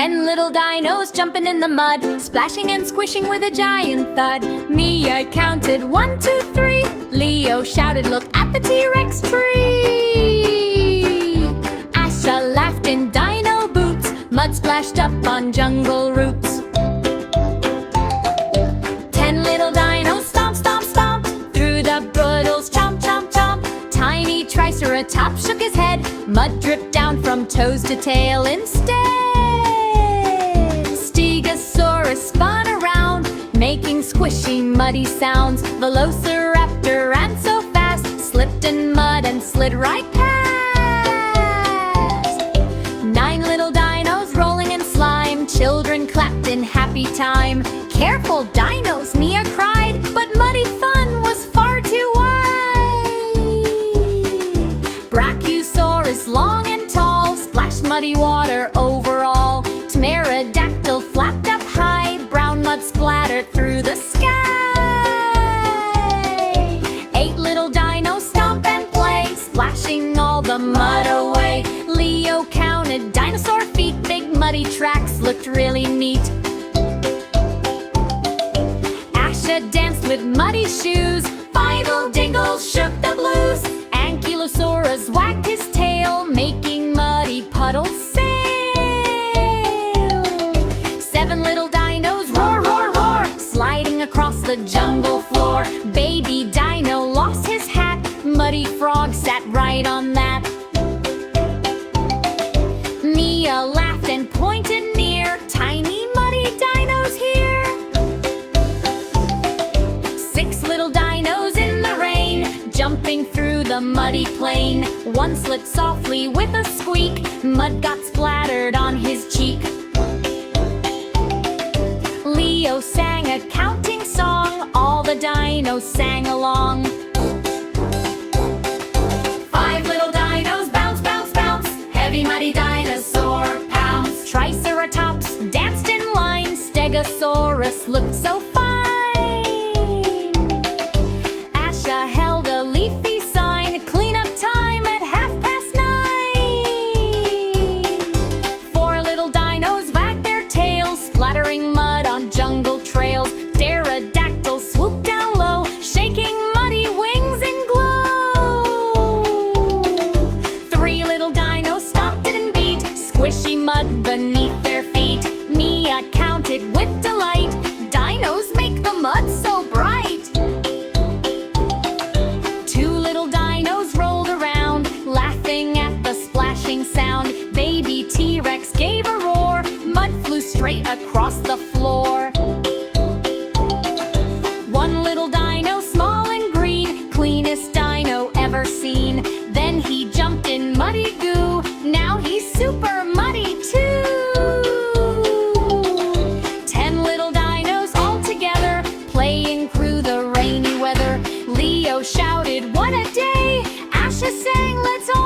10 little dinos jumping in the mud, splashing and squishing with a giant thud. Me, I counted 1, 2, 3. Leo shouted, look at the T-Rex tree. Asha laughed in dino boots, mud splashed up on jungle roots. 10 little dinos stomp, stomp, stomp through the brambles, chomp, chomp, chomp. Tiny Triceratops shook his head, mud dripped down from toes to tail instead. Stegosaurus spun around, making squishy, muddy sounds. Velociraptor ran so fast, slipped in mud and slid right past. 9 little dinos rolling in slime, children clapped in happy time. Careful, dinos, Mia cried, but muddy fun was far too wide. Brachiosaurus, long and tall, splashed muddy water over all. Pterodactyl flapped up high, brown mud splattered through the sky. 8 little dinos stomp and play, splashing all the mud away. Leo counted dinosaur feet, big muddy tracks looked really neat. Asha danced with muddy shoes, Fidel Dingle shook the blues. Ankylosaurus wagged his tail, making muddy puddles sail. 7 little dinos roar, roar, roar, sliding across the jungle floor. Baby dino lost his hat, muddy frog sat right on that. Mia laughed and pointed near, tiny muddy dinos here. 6 little dinos in the rain, jumping through the muddy plain. One slipped softly with a squeak, mud got splattered on his cheek. Leo sang a counting song, all the dinos sang along. 5 little dinos bounce, bounce, bounce, heavy muddy dinosaur pounce. Triceratops danced in line, Stegosaurus looked so fine. Asha held a leafy sign, clean up time at 9:30. 4 little dinos wagged their tails, splattering mud on jungle trails. Pterodactyl swooped down low, shaking muddy wings in glow. 3 little dinos stomped and beat, squishy mud beneath their feet. Mia counted with delight, dinos make the mud so bright. 2 little dinos rolled around, laughing at the splashing sound. Baby T-Rex gave a roar, mud flew straight across the floor. 1 little dino, small and green, cleanest dino ever seen. Then he jumped in muddy goo, now he's super muddy too. 10 little dinos all together, playing through the rainy weather. Leo shouted, what a day! Asha sang, let's all